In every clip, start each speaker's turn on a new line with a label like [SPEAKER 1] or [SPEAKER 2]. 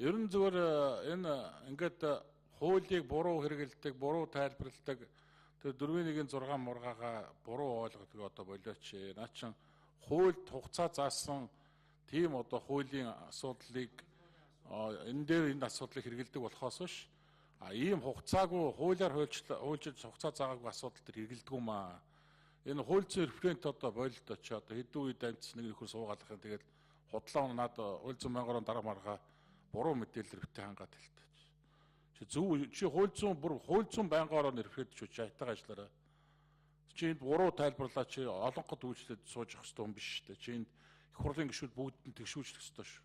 [SPEAKER 1] Ер нь зүгээр энэ ингээд хуулийг буруу хэрэгэлдэг, буруу тайлбарладаг тэр 4-1-6 мургаагаа буруу ойлгодог одоо болооч. Наа чин хуульд хугацаа заасан тийм одоо хуулийн асуудлыг энэ дээр энэ асуудлыг хэрэгэлдэг болохоос биш. Ийм хугацаагүй хуулиар хуульчилж хугацаа заагаагүй асуудал төр хэрэгэлдэг юм аа. Энэ хууль зүйн референт одоо болд очи одоо хэдэн үед амтс нэг нөхөр суугаалах юм тэгээд худлаа унаад хууль зүйн мянган дараа маргаа буруу мэдээлэл битээ хангаад хэлдэг. Чи зөв чи хууль зүйн байнгаараа нэрхэд ч айтайгаа ажиллаарай. Чи энд буруу тайлбарлаа чи олонход үйлчлээд сууж явах хэрэгтэй юм биш шүү дээ. Чи энд их хурлын гишүүд бүгд нь тэгшүүлчих хэрэгтэй шүү.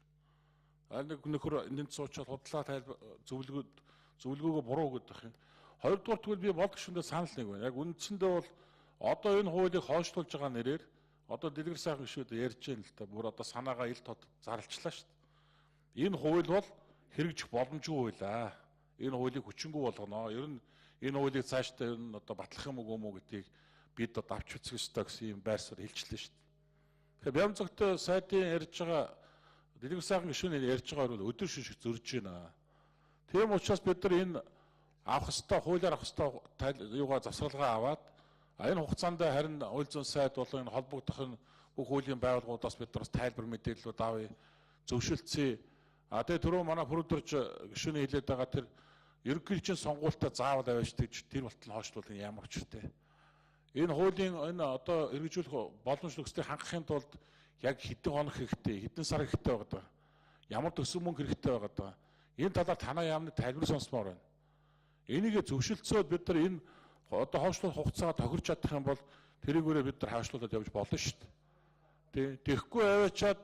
[SPEAKER 1] Аль нэг нөхөр энд суучаад худлаа зөвлөгөөгөө буруу гэдэг юм. Хоёрдугаар тэгвэл би бол гишүүндээ санал нэг байна. Яг үндсэндээ бол одоо энэ хуулийг хойшлуулж байгаа нэрээр одоо дэлгэр сайхан гишүүд ярьж байна л та. Бүр одоо санаагаа ил тод зарлчлаа шүү дээ. Энэ хууль бол хэрэгжих боломжгүй байлаа. Энэ хуулийг хүчингүй болгоно. Ер нь энэ хуулийг цаашдаа ер нь одоо батлах юм уу гэмүү гэдгийг бид одоо авч үзэх ёстой гэсэн юм байр суурь хэлчихлээ шүү дээ. Тэгэхээр Бямцогтой сайдын ярьж байгаа дэлгэр сайхан гишүүний ярьж байгаа бол өдөр шишиг зөрж байна. Тийм учраас бид нар энэ авах ёстой хуулиар авах ёстой юугаа завсралгаа аваад энэ хугацаанд харин хууль зүйн сайд болон энэ холбогдох энэ бүх хуулийн байгууллагуудаас бид нар тайлбар мэдээллүүд авъя, зөвшөлдсөе. Тэгээ түрүү манай бүрдэрч гишүүний хэлээд байгаа тэр ерөнхийлөгчийн сонгуультаа заавал аваач гэж тэр болтол хойшлуулах ямар учиртай. Энэ хуулийн энэ одоо хэрэгжүүлэх боломжлогчдыг хангахын тулд яг хэдэн хоног хэрэгтэй, хэдэн сар хэрэгтэй байгаа. Ямар төсөв мөнгө хэрэгтэй байгаа. Энэ талаар танаа яамны тайлбар сонсомоор байна. Энийг зөвшөлдсөд бид нар энэ одоо хойшлуулах хугацаагаа тохирч чадах юм бол тэрийгээрээ бид нар хойшлуулад явж болно шүү дээ. Тэгэхгүй аваачаад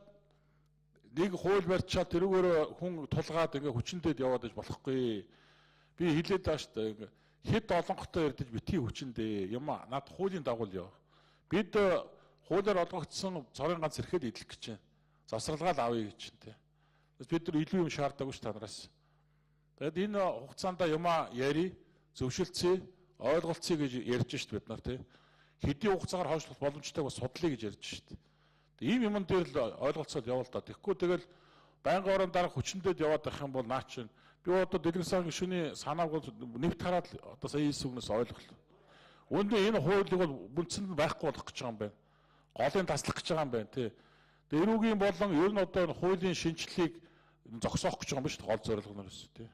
[SPEAKER 1] нэг хууль барьчаад тэрүүгээр хүн тулгаад ингээ хүчнэдэд яваад иж болохгүй. Би хэлээд байгаа шүү дээ. Хэд олонхтой ярьдаж битгий хүчнэдэ юм аа. Наад хуулийн дагуу л яв. Бид хуулиар олгогдсон цорын ганц зэрэхэд идэх гэж байна. Завсралгаа л авъя гэж байна. Бид нар илүү юм шаардаагүй ш танараас. Тэгэд энэ хугацаанд юмаа яри, зөвшөлдсөе, ойлголцъё гэж ярьж шít бид нар тий. Хэдийн хугацаагаар хойшлуулах боломжтойг бас судлаа гэж ярьж шít. Ийм юм дээр л ойлголцоод явал та. Тэгэхгүй тэгэл байнгын орон дарга хүчнэдэд яваад байх юм бол наа чинь би одоо дэлгэр сайхан гишүүний санааг нэвт хараад одоо сая ийсүгнээс ойлголоо. Үүндээ энэ хуулийг бол бүнцэнд байхгүй болох гэж байгаа юм байна. Голын таслах гэж байгаа юм байна тий. Тэгээ эрүүгийн болон ер нь одоо хуулийн шинжилгээг зогсоох гэж байгаа юм биш гол зорилго нь ерөөс тий.